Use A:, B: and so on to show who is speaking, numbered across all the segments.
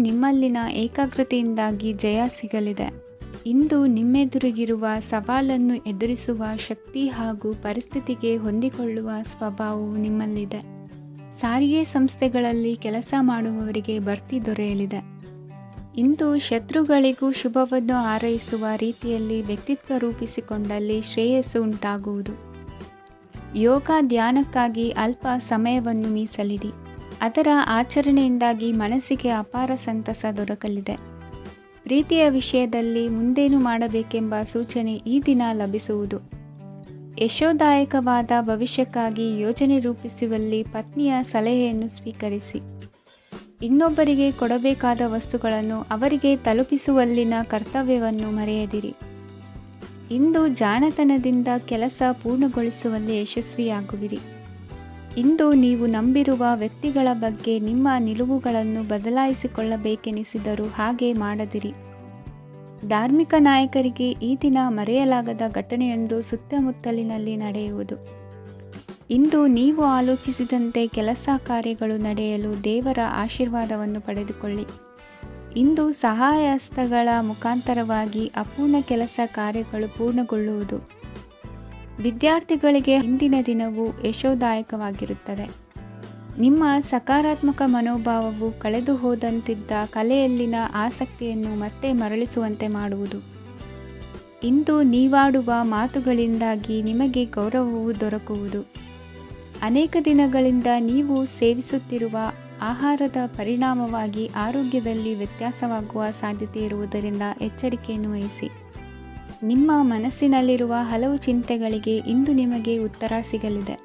A: ನಿಮ್ಮಲ್ಲಿನ ಏಕಾಗ್ರತೆಯಿಂದಾಗಿ ಜಯ ಸಿಗಲಿದೆ. ಇಂದು ನಿಮ್ಮೆದುರಿಗಿರುವ ಸವಾಲನ್ನು ಎದುರಿಸುವ ಶಕ್ತಿ ಹಾಗೂ ಪರಿಸ್ಥಿತಿಗೆ ಹೊಂದಿಕೊಳ್ಳುವ ಸ್ವಭಾವವು ನಿಮ್ಮಲ್ಲಿದೆ. ಸಾರಿಗೆ ಸಂಸ್ಥೆಗಳಲ್ಲಿ ಕೆಲಸ ಮಾಡುವವರಿಗೆ ಬಡ್ತಿ ದೊರೆಯಲಿದೆ. ಇಂದು ಶತ್ರುಗಳಿಗೂ ಶುಭವನ್ನು ಹಾರೈಸುವ ರೀತಿಯಲ್ಲಿ ವ್ಯಕ್ತಿತ್ವ ರೂಪಿಸಿಕೊಂಡಲ್ಲಿ ಶ್ರೇಯಸ್ಸು ಉಂಟಾಗುವುದು. ಯೋಗ ಧ್ಯಾನಕ್ಕಾಗಿ ಅಲ್ಪ ಸಮಯವನ್ನು ಮೀಸಲಿಡಿ. ಅದರ ಆಚರಣೆಯಿಂದಾಗಿ ಮನಸ್ಸಿಗೆ ಅಪಾರ ಸಂತಸ ದೊರಕಲಿದೆ. ಪ್ರೀತಿಯ ವಿಷಯದಲ್ಲಿ ಮುಂದೇನು ಮಾಡಬೇಕೆಂಬ ಸೂಚನೆ ಈ ದಿನ ಲಭಿಸುವುದು. ಯಶೋದಾಯಕವಾದ ಭವಿಷ್ಯಕ್ಕಾಗಿ ಯೋಜನೆ ರೂಪಿಸುವಲ್ಲಿ ಪತ್ನಿಯ ಸಲಹೆಯನ್ನು ಸ್ವೀಕರಿಸಿ. ಇನ್ನೊಬ್ಬರಿಗೆ ಕೊಡಬೇಕಾದ ವಸ್ತುಗಳನ್ನು ಅವರಿಗೆ ತಲುಪಿಸುವಲ್ಲಿನ ಕರ್ತವ್ಯವನ್ನು ಮರೆಯದಿರಿ. ಇಂದು ಜಾಣತನದಿಂದ ಕೆಲಸ ಪೂರ್ಣಗೊಳಿಸುವಲ್ಲಿ ಯಶಸ್ವಿಯಾಗುವಿರಿ. ಇಂದು ನೀವು ನಂಬಿರುವ ವ್ಯಕ್ತಿಗಳ ಬಗ್ಗೆ ನಿಮ್ಮ ನಿಲುವುಗಳನ್ನು ಬದಲಾಯಿಸಿಕೊಳ್ಳಬೇಕೆನಿಸಿದರೂ ಹಾಗೆ ಮಾಡದಿರಿ. ಧಾರ್ಮಿಕ ನಾಯಕರಿಗೆ ಈ ದಿನ ಮರೆಯಲಾಗದ ಘಟನೆಯೊಂದು ಸುತ್ತಮುತ್ತಲಿನಲ್ಲಿ ನಡೆಯುವುದು. ಇಂದು ನೀವು ಆಲೋಚಿಸಿದಂತೆ ಕೆಲಸ ಕಾರ್ಯಗಳು ನಡೆಯಲು ದೇವರ ಆಶೀರ್ವಾದವನ್ನು ಪಡೆದುಕೊಳ್ಳಿ. ಇಂದು ಸಹಾಯ ಹಸ್ತಗಳ ಮುಖಾಂತರವಾಗಿ ಅಪೂರ್ಣ ಕೆಲಸ ಕಾರ್ಯಗಳು ಪೂರ್ಣಗೊಳ್ಳುವುದು. ವಿದ್ಯಾರ್ಥಿಗಳಿಗೆ ಇಂದಿನ ದಿನವು ಯಶೋದಾಯಕವಾಗಿರುತ್ತದೆ. ನಿಮ್ಮ ಸಕಾರಾತ್ಮಕ ಮನೋಭಾವವು ಕಳೆದು ಹೋದಂತಿದ್ದ ಕಲೆಯಲ್ಲಿನ ಆಸಕ್ತಿಯನ್ನು ಮತ್ತೆ ಮರಳಿಸುವಂತೆ ಮಾಡುವುದು. ಇಂದು ನೀವಾಡುವ ಮಾತುಗಳಿಂದಾಗಿ ನಿಮಗೆ ಗೌರವವು ದೊರಕುವುದು. ಅನೇಕ ದಿನಗಳಿಂದ ನೀವು ಸೇವಿಸುತ್ತಿರುವ ಆಹಾರದ ಪರಿಣಾಮವಾಗಿ ಆರೋಗ್ಯದಲ್ಲಿ ವ್ಯತ್ಯಾಸವಾಗುವ ಸಾಧ್ಯತೆ ಇರುವುದರಿಂದ ಎಚ್ಚರಿಕೆಯನ್ನು ವಹಿಸಿ. ನಿಮ್ಮ ಮನಸ್ಸಿನಲ್ಲಿರುವ ಹಲವು ಚಿಂತೆಗಳಿಗೆ ಇಂದು ನಿಮಗೆ ಉತ್ತರ ಸಿಗಲಿದೆ.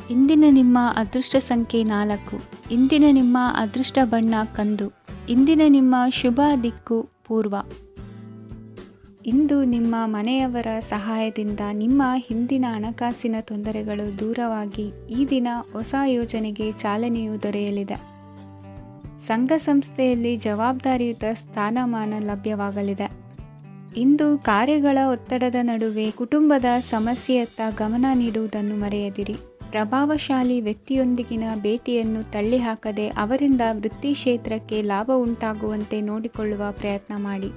A: ಇಂದಿನ ನಿಮ್ಮ ಅದೃಷ್ಟ ಸಂಖ್ಯೆ 4. ಇಂದಿನ ನಿಮ್ಮ ಅದೃಷ್ಟ ಬಣ್ಣ ಕಂದು. ಇಂದಿನ ನಿಮ್ಮ ಶುಭ ದಿಕ್ಕು ಪೂರ್ವ. ಇಂದು ನಿಮ್ಮ ಮನೆಯವರ ಸಹಾಯದಿಂದ ನಿಮ್ಮ ಹಿಂದಿನ ಹಣಕಾಸಿನ ತೊಂದರೆಗಳು ದೂರವಾಗಿ ಈ ದಿನ ಹೊಸ ಯೋಜನೆಗೆ ಚಾಲನೆಯು ದೊರೆಯಲಿದೆ. ಸಂಘ ಸಂಸ್ಥೆಯಲ್ಲಿ ಜವಾಬ್ದಾರಿಯುತ ಸ್ಥಾನಮಾನ ಲಭ್ಯವಾಗಲಿದೆ. ಇಂದು ಕಾರ್ಯಗಳ ಒತ್ತಡದ ನಡುವೆ ಕುಟುಂಬದ ಸಮಸ್ಯೆಯತ್ತ ಗಮನ ನೀಡುವುದನ್ನು ಮರೆಯದಿರಿ. ಪ್ರಭಾವಶಾಲಿ ವ್ಯಕ್ತಿಯೊಂದಿಗಿನ ಭೇಟಿಯನ್ನು ತಳ್ಳಿಹಾಕದೆ ಅವರಿಂದ ವೃತ್ತಿ ಕ್ಷೇತ್ರಕ್ಕೆ ಲಾಭ ಉಂಟಾಗುವಂತೆ ನೋಡಿಕೊಳ್ಳುವ ಪ್ರಯತ್ನ ಮಾಡಿ.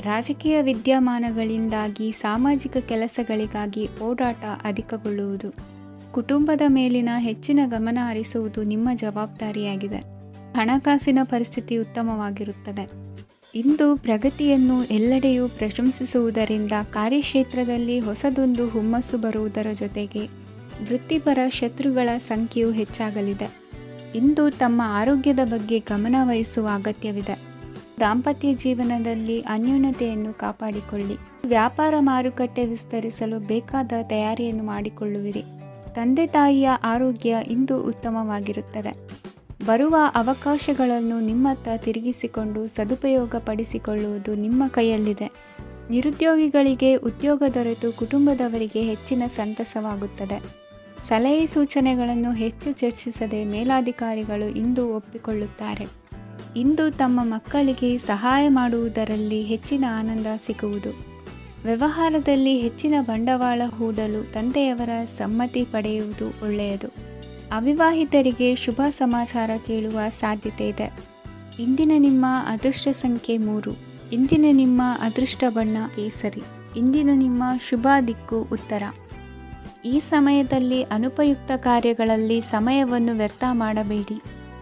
A: ರಾಜಕೀಯ ವಿದ್ಯಮಾನಗಳಿಂದಾಗಿ ಸಾಮಾಜಿಕ ಕೆಲಸಗಳಿಗಾಗಿ ಓಡಾಟ ಅಧಿಕಗೊಳ್ಳುವುದು. ಕುಟುಂಬದ ಮೇಲಿನ ಹೆಚ್ಚಿನ ಗಮನ ಹರಿಸುವುದು ನಿಮ್ಮ ಜವಾಬ್ದಾರಿಯಾಗಿದೆ. ಹಣಕಾಸಿನ ಪರಿಸ್ಥಿತಿ ಉತ್ತಮವಾಗಿರುತ್ತದೆ. ಇಂದು ಪ್ರಗತಿಯನ್ನು ಎಲ್ಲೆಡೆಯೂ ಪ್ರಶಂಸಿಸುವುದರಿಂದ ಕಾರ್ಯಕ್ಷೇತ್ರದಲ್ಲಿ ಹೊಸದೊಂದು ಹುಮ್ಮಸ್ಸು ಬರುವುದರ ಜೊತೆಗೆ ವೃತ್ತಿಪರ ಶತ್ರುಗಳ ಸಂಖ್ಯೆಯು ಹೆಚ್ಚಾಗಲಿದೆ. ಇಂದು ತಮ್ಮ ಆರೋಗ್ಯದ ಬಗ್ಗೆ ಗಮನ ವಹಿಸುವ ಅಗತ್ಯವಿದೆ. ದಾಂಪತ್ಯ ಜೀವನದಲ್ಲಿ ಅನ್ಯೋನ್ಯತೆಯನ್ನು ಕಾಪಾಡಿಕೊಳ್ಳಿ. ವ್ಯಾಪಾರ ಮಾರುಕಟ್ಟೆ ವಿಸ್ತರಿಸಲು ಬೇಕಾದ ತಯಾರಿಯನ್ನು ಮಾಡಿಕೊಳ್ಳುವಿರಿ. ತಂದೆ ತಾಯಿಯ ಆರೋಗ್ಯ ಇಂದು ಉತ್ತಮವಾಗಿರುತ್ತದೆ. ಬರುವ ಅವಕಾಶಗಳನ್ನು ನಿಮ್ಮತ್ತ ತಿರುಗಿಸಿಕೊಂಡು ಸದುಪಯೋಗಪಡಿಸಿಕೊಳ್ಳುವುದು ನಿಮ್ಮ ಕೈಯಲ್ಲಿದೆ. ನಿರುದ್ಯೋಗಿಗಳಿಗೆ ಉದ್ಯೋಗ ದೊರೆತು ಕುಟುಂಬದವರಿಗೆ ಹೆಚ್ಚಿನ ಸಂತಸವಾಗುತ್ತದೆ. ಸಲಹೆ ಸೂಚನೆಗಳನ್ನು ಹೆಚ್ಚು ಚರ್ಚಿಸದೆ ಮೇಲಾಧಿಕಾರಿಗಳು ಇಂದು ಒಪ್ಪಿಕೊಳ್ಳುತ್ತಾರೆ. ಇಂದು ತಮ್ಮ ಮಕ್ಕಳಿಗೆ ಸಹಾಯ ಮಾಡುವುದರಲ್ಲಿ ಹೆಚ್ಚಿನ ಆನಂದ ಸಿಗುವುದು. ವ್ಯವಹಾರದಲ್ಲಿ ಹೆಚ್ಚಿನ ಬಂಡವಾಳ ಹೂಡಲು ತಂದೆಯವರ ಸಮ್ಮತಿ ಪಡೆಯುವುದು ಒಳ್ಳೆಯದು. ಅವಿವಾಹಿತರಿಗೆ ಶುಭ ಸಮಾಚಾರ ಕೇಳುವ ಸಾಧ್ಯತೆ ಇದೆ. ಇಂದಿನ ನಿಮ್ಮ ಅದೃಷ್ಟ ಸಂಖ್ಯೆ 3. ಇಂದಿನ ನಿಮ್ಮ ಅದೃಷ್ಟ ಬಣ್ಣ ಕೇಸರಿ. ಇಂದಿನ ನಿಮ್ಮ ಶುಭ ದಿಕ್ಕು ಉತ್ತರ. ಈ ಸಮಯದಲ್ಲಿ ಅನುಪಯುಕ್ತ ಕಾರ್ಯಗಳಲ್ಲಿ ಸಮಯವನ್ನು ವ್ಯರ್ಥ ಮಾಡಬೇಡಿ.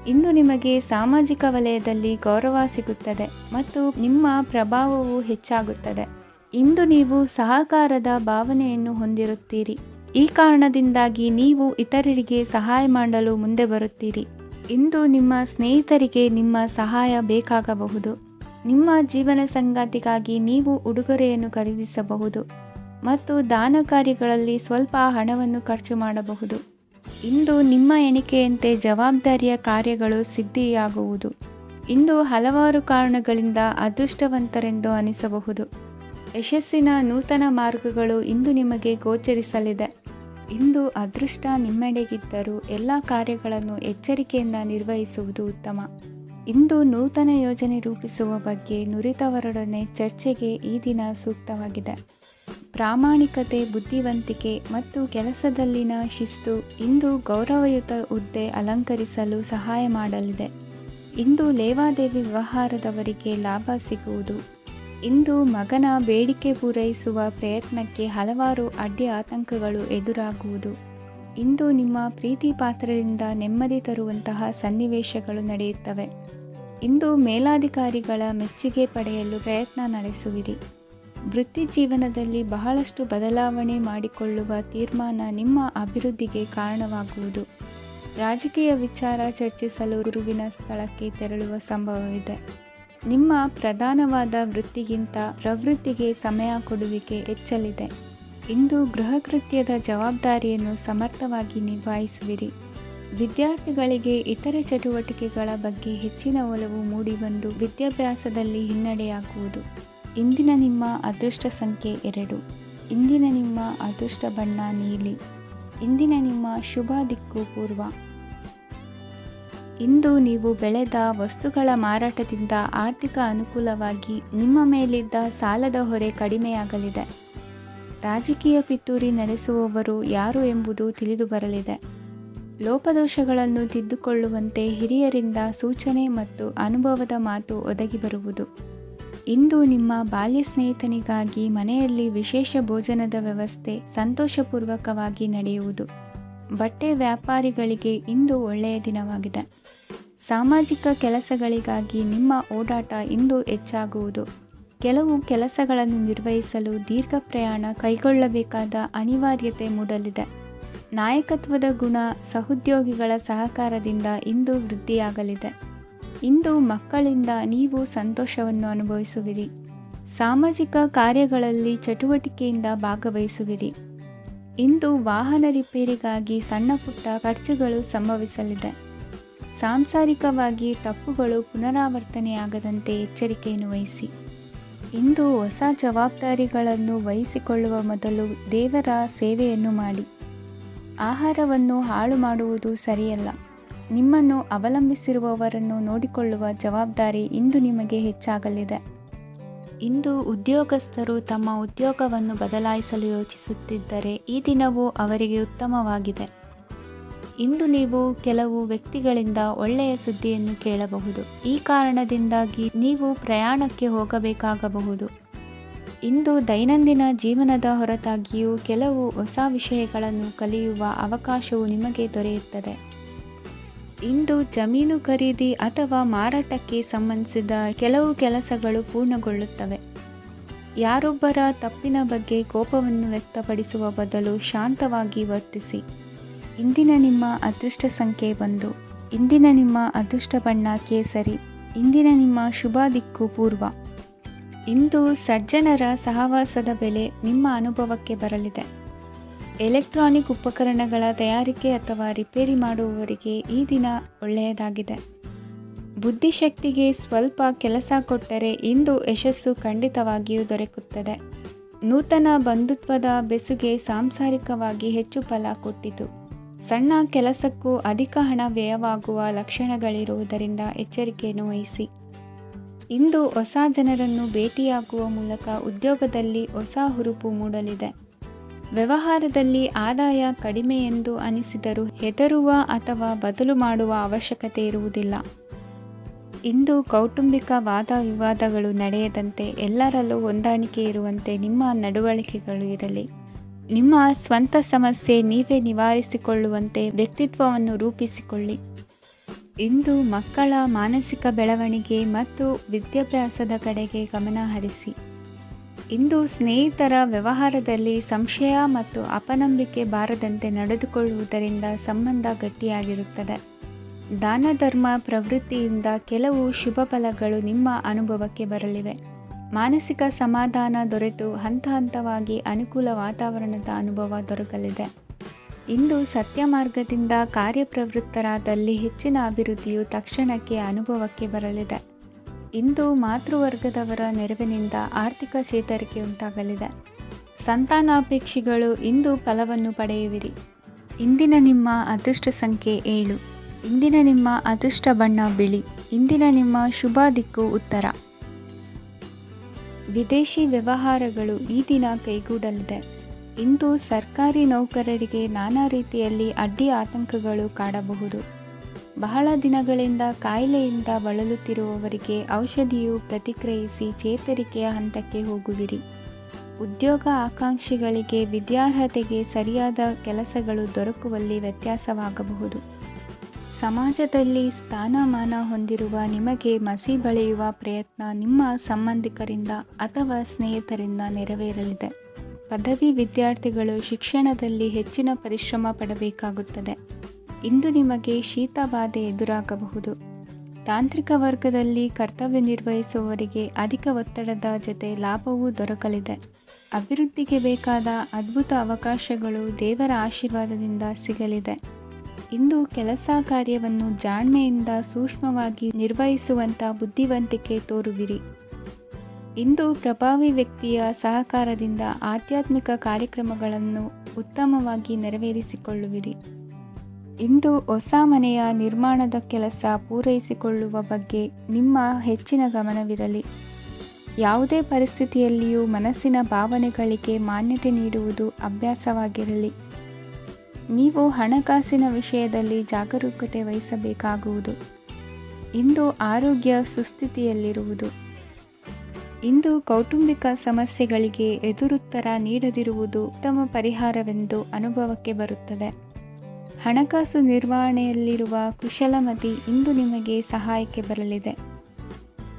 A: ಇಂದು ನಿಮಗೆ ಸಾಮಾಜಿಕ ವಲಯದಲ್ಲಿ ಗೌರವ ಸಿಗುತ್ತದೆ ಮತ್ತು ನಿಮ್ಮ ಪ್ರಭಾವವು ಹೆಚ್ಚಾಗುತ್ತದೆ. ಇಂದು ನೀವು ಸಹಕಾರದ ಭಾವನೆಯನ್ನು ಹೊಂದಿರುತ್ತೀರಿ. ಈ ಕಾರಣದಿಂದಾಗಿ ನೀವು ಇತರರಿಗೆ ಸಹಾಯ ಮಾಡಲು ಮುಂದೆ ಬರುತ್ತೀರಿ. ಇಂದು ನಿಮ್ಮ ಸ್ನೇಹಿತರಿಗೆ ನಿಮ್ಮ ಸಹಾಯ ಬೇಕಾಗಬಹುದು. ನಿಮ್ಮ ಜೀವನ ಸಂಗಾತಿಗಾಗಿ ನೀವು ಉಡುಗೊರೆಯನ್ನು ಖರೀದಿಸಬಹುದು ಮತ್ತು ದಾನ ಕಾರ್ಯಗಳಲ್ಲಿ ಸ್ವಲ್ಪ ಹಣವನ್ನು ಖರ್ಚು ಮಾಡಬಹುದು. ಇಂದು ನಿಮ್ಮ ಎಣಿಕೆಯಂತೆ ಜವಾಬ್ದಾರಿಯ ಕಾರ್ಯಗಳು ಸಿದ್ಧಿಯಾಗುವುದು. ಇಂದು ಹಲವಾರು ಕಾರಣಗಳಿಂದ ಅದೃಷ್ಟವಂತರೆಂದು ಅನಿಸಬಹುದು. ಯಶಸ್ಸಿನ ನೂತನ ಮಾರ್ಗಗಳು ಇಂದು ನಿಮಗೆ ಗೋಚರಿಸಲಿದೆ. ಇಂದು ಅದೃಷ್ಟ ನಿಮ್ಮೆಡೆಗಿದ್ದರೂ ಎಲ್ಲ ಕಾರ್ಯಗಳನ್ನು ಎಚ್ಚರಿಕೆಯಿಂದ ನಿರ್ವಹಿಸುವುದು ಉತ್ತಮ. ಇಂದು ನೂತನ ಯೋಜನೆ ರೂಪಿಸುವ ಬಗ್ಗೆ ನುರಿತವರೊಡನೆ ಚರ್ಚೆಗೆ ಈ ದಿನ ಸೂಕ್ತವಾಗಿದೆ. ಪ್ರಾಮಾಣಿಕತೆ, ಬುದ್ಧಿವಂತಿಕೆ ಮತ್ತು ಕೆಲಸದಲ್ಲಿನ ಶಿಸ್ತು ಇಂದು ಗೌರವಯುತ ಹುದ್ದೆ ಅಲಂಕರಿಸಲು ಸಹಾಯ ಮಾಡಲಿದೆ. ಇಂದು ಲೇವಾದೇವಿ ವ್ಯವಹಾರದವರಿಗೆ ಲಾಭ ಸಿಗುವುದು. ಇಂದು ಮಗನ ಬೇಡಿಕೆ ಪೂರೈಸುವ ಪ್ರಯತ್ನಕ್ಕೆ ಹಲವಾರು ಅಡ್ಡಿ ಆತಂಕಗಳು ಎದುರಾಗುವುದು. ಇಂದು ನಿಮ್ಮ ಪ್ರೀತಿ ಪಾತ್ರರಿಂದ ನೆಮ್ಮದಿ ತರುವಂತಹ ಸನ್ನಿವೇಶಗಳು ನಡೆಯುತ್ತವೆ. ಇಂದು ಮೇಲಾಧಿಕಾರಿಗಳ ಮೆಚ್ಚುಗೆ ಪಡೆಯಲು ಪ್ರಯತ್ನ ನಡೆಸುವಿರಿ. ವೃತ್ತಿ ಜೀವನದಲ್ಲಿ ಬಹಳಷ್ಟು ಬದಲಾವಣೆ ಮಾಡಿಕೊಳ್ಳುವ ತೀರ್ಮಾನ ನಿಮ್ಮ ಅಭಿವೃದ್ಧಿಗೆ ಕಾರಣವಾಗುವುದು. ರಾಜಕೀಯ ವಿಚಾರ ಚರ್ಚಿಸಲು ಗುರುವಿನ ಸ್ಥಳಕ್ಕೆ ತೆರಳುವ ಸಂಭವವಿದೆ. ನಿಮ್ಮ ಪ್ರಧಾನವಾದ ವೃತ್ತಿಗಿಂತ ಪ್ರವೃತ್ತಿಗೆ ಸಮಯ ಕೊಡುವಿಕೆ ಹೆಚ್ಚಲಿದೆ. ಇಂದು ಗೃಹ ಕೃತ್ಯದ ಜವಾಬ್ದಾರಿಯನ್ನು ಸಮರ್ಥವಾಗಿ ನಿಭಾಯಿಸುವಿರಿ. ವಿದ್ಯಾರ್ಥಿಗಳಿಗೆ ಇತರೆ ಚಟುವಟಿಕೆಗಳ ಬಗ್ಗೆ ಹೆಚ್ಚಿನ ಒಲವು ಮೂಡಿಬಂದು ವಿದ್ಯಾಭ್ಯಾಸದಲ್ಲಿ ಹಿನ್ನಡೆಯಾಗುವುದು. ಇಂದಿನ ನಿಮ್ಮ ಅದೃಷ್ಟ ಸಂಖ್ಯೆ 2. ಇಂದಿನ ನಿಮ್ಮ ಅದೃಷ್ಟ ಬಣ್ಣ ನೀಲಿ. ಇಂದಿನ ನಿಮ್ಮ ಶುಭ ದಿಕ್ಕು ಪೂರ್ವ. ಇಂದು ನೀವು ಬೆಳೆದ ವಸ್ತುಗಳ ಮಾರಾಟದಿಂದ ಆರ್ಥಿಕ ಅನುಕೂಲವಾಗಿ ನಿಮ್ಮ ಮೇಲಿದ್ದ ಸಾಲದ ಹೊರೆ ಕಡಿಮೆಯಾಗಲಿದೆ. ರಾಜಕೀಯ ಪಿತೂರಿ ನಡೆಸುವವರು ಯಾರು ಎಂಬುದು ತಿಳಿದು ಬರಲಿದೆ. ಲೋಪದೋಷಗಳನ್ನು ತಿದ್ದುಕೊಳ್ಳುವಂತೆ ಹಿರಿಯರಿಂದ ಸೂಚನೆ ಮತ್ತು ಅನುಭವದ ಮಾತು ಒದಗಿ ಬರುವುದು. ಇಂದು ನಿಮ್ಮ ಬಾಲ್ಯ ಸ್ನೇಹಿತನಿಗಾಗಿ ಮನೆಯಲ್ಲಿ ವಿಶೇಷ ಭೋಜನದ ವ್ಯವಸ್ಥೆ ಸಂತೋಷಪೂರ್ವಕವಾಗಿ ನಡೆಯುವುದು. ಬಟ್ಟೆ ವ್ಯಾಪಾರಿಗಳಿಗೆ ಇಂದು ಒಳ್ಳೆಯ ದಿನವಾಗಿದೆ. ಸಾಮಾಜಿಕ ಕೆಲಸಗಳಿಗಾಗಿ ನಿಮ್ಮ ಓಡಾಟ ಇಂದು ಹೆಚ್ಚಾಗುವುದು. ಕೆಲವು ಕೆಲಸಗಳನ್ನು ನಿರ್ವಹಿಸಲು ದೀರ್ಘ ಪ್ರಯಾಣ ಕೈಗೊಳ್ಳಬೇಕಾದ ಅನಿವಾರ್ಯತೆ ಮೂಡಲಿದೆ. ನಾಯಕತ್ವದ ಗುಣ ಸಹೋದ್ಯೋಗಿಗಳ ಸಹಕಾರದಿಂದ ಇಂದು ವೃದ್ಧಿಯಾಗಲಿದೆ. ಇಂದು ಮಕ್ಕಳಿಂದ ನೀವು ಸಂತೋಷವನ್ನು ಅನುಭವಿಸುವಿರಿ. ಸಾಮಾಜಿಕ ಕಾರ್ಯಗಳಲ್ಲಿ ಚಟುವಟಿಕೆಯಿಂದ ಭಾಗವಹಿಸುವಿರಿ. ಇಂದು ವಾಹನ ರಿಪೇರಿಗಾಗಿ ಸಣ್ಣ ಪುಟ್ಟ ಖರ್ಚುಗಳು ಸಂಭವಿಸಲಿದೆ. ಸಾಂಸಾರಿಕವಾಗಿ ತಪ್ಪುಗಳು ಪುನರಾವರ್ತನೆಯಾಗದಂತೆ ಎಚ್ಚರಿಕೆಯನ್ನು ವಹಿಸಿ. ಇಂದು ಹೊಸ ಜವಾಬ್ದಾರಿಗಳನ್ನು ವಹಿಸಿಕೊಳ್ಳುವ ಮೊದಲು ದೇವರ ಸೇವೆಯನ್ನು ಮಾಡಿ. ಆಹಾರವನ್ನು ಹಾಳು ಮಾಡುವುದು ಸರಿಯಲ್ಲ. ನಿಮ್ಮನ್ನು ಅವಲಂಬಿಸಿರುವವರನ್ನು ನೋಡಿಕೊಳ್ಳುವ ಜವಾಬ್ದಾರಿ ಇಂದು ನಿಮಗೆ ಹೆಚ್ಚಾಗಲಿದೆ. ಇಂದು ಉದ್ಯೋಗಸ್ಥರು ತಮ್ಮ ಉದ್ಯೋಗವನ್ನು ಬದಲಾಯಿಸಲು ಯೋಚಿಸುತ್ತಿದ್ದರೆ ಈ ದಿನವೂ ಅವರಿಗೆ ಉತ್ತಮವಾಗಿದೆ. ಇಂದು ನೀವು ಕೆಲವು ವ್ಯಕ್ತಿಗಳಿಂದ ಒಳ್ಳೆಯ ಸುದ್ದಿಯನ್ನು ಕೇಳಬಹುದು. ಈ ಕಾರಣದಿಂದಾಗಿ ನೀವು ಪ್ರಯಾಣಕ್ಕೆ ಹೋಗಬೇಕಾಗಬಹುದು. ಇಂದು ದೈನಂದಿನ ಜೀವನದ ಹೊರತಾಗಿಯೂ ಕೆಲವು ಹೊಸ ವಿಷಯಗಳನ್ನು ಕಲಿಯುವ ಅವಕಾಶವು ನಿಮಗೆ ದೊರೆಯುತ್ತದೆ. ಇಂದು ಜಮೀನು ಖರೀದಿ ಅಥವಾ ಮಾರಾಟಕ್ಕೆ ಸಂಬಂಧಿಸಿದ ಕೆಲವು ಕೆಲಸಗಳು ಪೂರ್ಣಗೊಳ್ಳುತ್ತವೆ. ಯಾರೊಬ್ಬರ ತಪ್ಪಿನ ಬಗ್ಗೆ ಕೋಪವನ್ನು ವ್ಯಕ್ತಪಡಿಸುವ ಬದಲು ಶಾಂತವಾಗಿ ವರ್ತಿಸಿ. ಇಂದಿನ ನಿಮ್ಮ ಅದೃಷ್ಟ ಸಂಖ್ಯೆ 1. ಇಂದಿನ ನಿಮ್ಮ ಅದೃಷ್ಟ ಬಣ್ಣ ಕೇಸರಿ. ಇಂದಿನ ನಿಮ್ಮ ಶುಭ ದಿಕ್ಕು ಪೂರ್ವ. ಇಂದು ಸಜ್ಜನರ ಸಹವಾಸದ ಬೆಲೆ ನಿಮ್ಮ ಅನುಭವಕ್ಕೆ ಬರಲಿದೆ. ಎಲೆಕ್ಟ್ರಾನಿಕ್ ಉಪಕರಣಗಳ ತಯಾರಿಕೆ ಅಥವಾ ರಿಪೇರಿ ಮಾಡುವವರಿಗೆ ಈ ದಿನ ಒಳ್ಳೆಯದಾಗಿದೆ. ಬುದ್ಧಿಶಕ್ತಿಗೆ ಸ್ವಲ್ಪ ಕೆಲಸ ಕೊಟ್ಟರೆ ಇಂದು ಯಶಸ್ಸು ಖಂಡಿತವಾಗಿಯೂ ದೊರಕುತ್ತದೆ. ನೂತನ ಬಂಧುತ್ವದ ಬೆಸುಗೆ ಸಾಂಸಾರಿಕವಾಗಿ ಹೆಚ್ಚು ಫಲ ಕೊಟ್ಟಿತು. ಸಣ್ಣ ಕೆಲಸಕ್ಕೂ ಅಧಿಕ ಹಣ ವ್ಯಯವಾಗುವ ಲಕ್ಷಣಗಳಿರುವುದರಿಂದ ಎಚ್ಚರಿಕೆಯನ್ನು ವಹಿಸಿ. ಇಂದು ಹೊಸ ಜನರನ್ನು ಭೇಟಿಯಾಗುವ ಮೂಲಕ ಉದ್ಯೋಗದಲ್ಲಿ ಹೊಸ ಹುರುಪು ಮೂಡಲಿದೆ. ವ್ಯವಹಾರದಲ್ಲಿ ಆದಾಯ ಕಡಿಮೆ ಎಂದು ಅನಿಸಿದರೂ ಹೆದರುವ ಅಥವಾ ಬದಲು ಮಾಡುವ ಅವಶ್ಯಕತೆ ಇರುವುದಿಲ್ಲ. ಇಂದು ಕೌಟುಂಬಿಕ ವಾದ ವಿವಾದಗಳು ನಡೆಯದಂತೆ ಎಲ್ಲರಲ್ಲೂ ಹೊಂದಾಣಿಕೆ ಇರುವಂತೆ ನಿಮ್ಮ ನಡವಳಿಕೆಗಳು ಇರಲಿ. ನಿಮ್ಮ ಸ್ವಂತ ಸಮಸ್ಯೆ ನೀವೇ ನಿವಾರಿಸಿಕೊಳ್ಳುವಂತೆ ವ್ಯಕ್ತಿತ್ವವನ್ನು ರೂಪಿಸಿಕೊಳ್ಳಿ. ಇಂದು ಮಕ್ಕಳ ಮಾನಸಿಕ ಬೆಳವಣಿಗೆ ಮತ್ತು ವಿದ್ಯಾಭ್ಯಾಸದ ಕಡೆಗೆ ಗಮನ ಹರಿಸಿ. ಇಂದು ಸ್ನೇಹಿತರ ವ್ಯವಹಾರದಲ್ಲಿ ಸಂಶಯ ಮತ್ತು ಅಪನಂಬಿಕೆ ಬಾರದಂತೆ ನಡೆದುಕೊಳ್ಳುವುದರಿಂದ ಸಂಬಂಧ ಗಟ್ಟಿಯಾಗಿರುತ್ತದೆ. ದಾನ ಧರ್ಮ ಪ್ರವೃತ್ತಿಯಿಂದ ಕೆಲವು ಶುಭ ಫಲಗಳು ನಿಮ್ಮ ಅನುಭವಕ್ಕೆ ಬರಲಿವೆ. ಮಾನಸಿಕ ಸಮಾಧಾನ ದೊರೆತು ಹಂತ ಹಂತವಾಗಿ ಅನುಕೂಲ ವಾತಾವರಣದ ಅನುಭವ ದೊರಕಲಿದೆ. ಇಂದು ಸತ್ಯ ಮಾರ್ಗದಿಂದ ಕಾರ್ಯಪ್ರವೃತ್ತರಾದಲ್ಲಿ ಹೆಚ್ಚಿನ ಅಭಿವೃದ್ಧಿಯು ತಕ್ಷಣಕ್ಕೆ ಅನುಭವಕ್ಕೆ ಬರಲಿದೆ. ಇಂದು ಮಾತೃವರ್ಗದವರ ನೆರವಿನಿಂದ ಆರ್ಥಿಕ ಚೇತರಿಕೆ ಉಂಟಾಗಲಿದೆ. ಸಂತಾನಾಪೇಕ್ಷಿಗಳು ಇಂದು ಫಲವನ್ನು ಪಡೆಯುವಿರಿ. ಇಂದಿನ ನಿಮ್ಮ ಅದೃಷ್ಟ ಸಂಖ್ಯೆ 7. ಇಂದಿನ ನಿಮ್ಮ ಅದೃಷ್ಟ ಬಣ್ಣ ಬಿಳಿ. ಇಂದಿನ ನಿಮ್ಮ ಶುಭ ದಿಕ್ಕು ಉತ್ತರ. ವಿದೇಶಿ ವ್ಯವಹಾರಗಳು ಈ ದಿನ ಕೈಗೂಡಲಿದೆ. ಇಂದು ಸರ್ಕಾರಿ ನೌಕರರಿಗೆ ನಾನಾ ರೀತಿಯಲ್ಲಿ ಅಡ್ಡಿ ಆತಂಕಗಳು ಕಾಡಬಹುದು. ಬಹಳ ದಿನಗಳಿಂದ ಕಾಯಿಲೆಯಿಂದ ಬಳಲುತ್ತಿರುವವರಿಗೆ ಔಷಧಿಯು ಪ್ರತಿಕ್ರಿಯಿಸಿ ಚೇತರಿಕೆಯ ಹಂತಕ್ಕೆ ಹೋಗುವಿರಿ. ಉದ್ಯೋಗ ಆಕಾಂಕ್ಷಿಗಳಿಗೆ ವಿದ್ಯಾರ್ಹತೆಗೆ ಸರಿಯಾದ ಕೆಲಸಗಳು ದೊರಕುವಲ್ಲಿ ವ್ಯತ್ಯಾಸವಾಗಬಹುದು. ಸಮಾಜದಲ್ಲಿ ಸ್ಥಾನಮಾನ ಹೊಂದಿರುವ ನಿಮಗೆ ಮಸಿ ಬಳಿಯುವ ಪ್ರಯತ್ನ ನಿಮ್ಮ ಸಂಬಂಧಿಕರಿಂದ ಅಥವಾ ಸ್ನೇಹಿತರಿಂದ ನೆರವೇರಲಿದೆ. ಪದವಿ ವಿದ್ಯಾರ್ಥಿಗಳು ಶಿಕ್ಷಣದಲ್ಲಿ ಹೆಚ್ಚಿನ ಪರಿಶ್ರಮ ಪಡಬೇಕಾಗುತ್ತದೆ. ಇಂದು ನಿಮಗೆ ಶೀತಬಾಧೆ ಎದುರಾಗಬಹುದು. ತಾಂತ್ರಿಕ ವರ್ಗದಲ್ಲಿ ಕರ್ತವ್ಯ ನಿರ್ವಹಿಸುವವರಿಗೆ ಅಧಿಕ ಒತ್ತಡದ ಜೊತೆ ಲಾಭವೂ ದೊರಕಲಿದೆ. ಅಭಿವೃದ್ಧಿಗೆ ಬೇಕಾದ ಅದ್ಭುತ ಅವಕಾಶಗಳು ದೇವರ ಆಶೀರ್ವಾದದಿಂದ ಸಿಗಲಿದೆ. ಇಂದು ಕೆಲಸ ಕಾರ್ಯವನ್ನು ಜಾಣ್ಮೆಯಿಂದ ಸೂಕ್ಷ್ಮವಾಗಿ ನಿರ್ವಹಿಸುವಂಥ ಬುದ್ಧಿವಂತಿಕೆ ತೋರುವಿರಿ. ಇಂದು ಪ್ರಭಾವಿ ವ್ಯಕ್ತಿಯ ಸಹಕಾರದಿಂದ ಆಧ್ಯಾತ್ಮಿಕ ಕಾರ್ಯಕ್ರಮಗಳನ್ನು ಉತ್ತಮವಾಗಿ ನೆರವೇರಿಸಿಕೊಳ್ಳುವಿರಿ. ಇಂದು ಹೊಸ ಮನೆಯ ನಿರ್ಮಾಣದ ಕೆಲಸ ಪೂರೈಸಿಕೊಳ್ಳುವ ಬಗ್ಗೆ ನಿಮ್ಮ ಹೆಚ್ಚಿನ ಗಮನವಿರಲಿ. ಯಾವುದೇ ಪರಿಸ್ಥಿತಿಯಲ್ಲಿಯೂ ಮನಸ್ಸಿನ ಭಾವನೆಗಳಿಗೆ ಮಾನ್ಯತೆ ನೀಡುವುದು ಅಭ್ಯಾಸವಾಗಿರಲಿ. ನೀವು ಹಣಕಾಸಿನ ವಿಷಯದಲ್ಲಿ ಜಾಗರೂಕತೆ ವಹಿಸಬೇಕಾಗುವುದು. ಇಂದು ಆರೋಗ್ಯ ಸುಸ್ಥಿತಿಯಲ್ಲಿರುವುದು. ಇಂದು ಕೌಟುಂಬಿಕ ಸಮಸ್ಯೆಗಳಿಗೆ ಎದುರುತ್ತರ ನೀಡದಿರುವುದು ಉತ್ತಮ ಪರಿಹಾರವೆಂದು ಅನುಭವಕ್ಕೆ ಬರುತ್ತದೆ. ಹಣಕಾಸು ನಿರ್ವಹಣೆಯಲ್ಲಿರುವ ಕುಶಲಮತಿ ಇಂದು ನಿಮಗೆ ಸಹಾಯಕ್ಕೆ ಬರಲಿದೆ.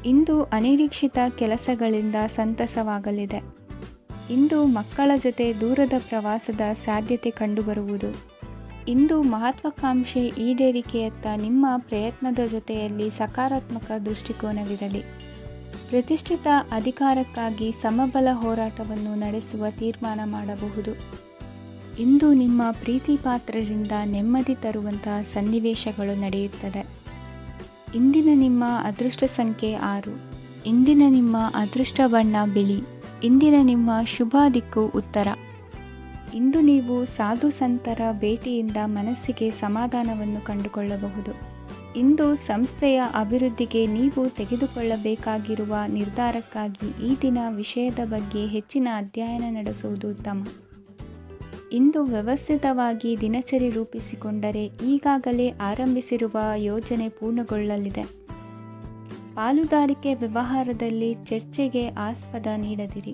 A: ಇಂದು ಅನಿರೀಕ್ಷಿತ ಕೆಲಸಗಳಿಂದ ಸಂತಸವಾಗಲಿದೆ. ಇಂದು ಮಕ್ಕಳ ಜೊತೆ ದೂರದ ಪ್ರವಾಸದ ಸಾಧ್ಯತೆ ಕಂಡುಬರುವುದು. ಇಂದು ಮಹತ್ವಾಕಾಂಕ್ಷೆ ಈಡೇರಿಕೆಯತ್ತ ನಿಮ್ಮ ಪ್ರಯತ್ನದ ಜೊತೆಯಲ್ಲಿ ಸಕಾರಾತ್ಮಕ ದೃಷ್ಟಿಕೋನವಿರಲಿ. ಪ್ರತಿಷ್ಠಿತ ಅಧಿಕಾರಕ್ಕಾಗಿ ಸಮಬಲ ಹೋರಾಟವನ್ನು ನಡೆಸುವ ತೀರ್ಮಾನ ಮಾಡಬಹುದು. ಇಂದು ನಿಮ್ಮ ಪ್ರೀತಿ ಪಾತ್ರರಿಂದ ನೆಮ್ಮದಿ ತರುವಂತಹ ಸನ್ನಿವೇಶಗಳು ನಡೆಯುತ್ತದೆ. ಇಂದಿನ ನಿಮ್ಮ ಅದೃಷ್ಟ ಸಂಖ್ಯೆ 6. ಇಂದಿನ ನಿಮ್ಮ ಅದೃಷ್ಟ ಬಣ್ಣ ಬಿಳಿ. ಇಂದಿನ ನಿಮ್ಮ ಶುಭ ದಿಕ್ಕು ಉತ್ತರ. ಇಂದು ನೀವು ಸಾಧು ಸಂತರ ಭೇಟಿಯಿಂದ ಮನಸ್ಸಿಗೆ ಸಮಾಧಾನವನ್ನು ಕಂಡುಕೊಳ್ಳಬಹುದು. ಇಂದು ಸಂಸ್ಥೆಯ ಅಭಿವೃದ್ಧಿಗೆ ನೀವು ತೆಗೆದುಕೊಳ್ಳಬೇಕಾಗಿರುವ ನಿರ್ಧಾರಕ್ಕಾಗಿ ಈ ದಿನ ವಿಷಯದ ಬಗ್ಗೆ ಹೆಚ್ಚಿನ ಅಧ್ಯಯನ ನಡೆಸುವುದು ಉತ್ತಮ. ಇಂದು ವ್ಯವಸ್ಥಿತವಾಗಿ ದಿನಚರಿ ರೂಪಿಸಿಕೊಂಡರೆ ಈಗಾಗಲೇ ಆರಂಭಿಸಿರುವ ಯೋಜನೆ ಪೂರ್ಣಗೊಳ್ಳಲಿದೆ. ಪಾಲುದಾರಿಕೆ ವ್ಯವಹಾರದಲ್ಲಿ ಚರ್ಚೆಗೆ ಆಸ್ಪದ ನೀಡದಿರಿ.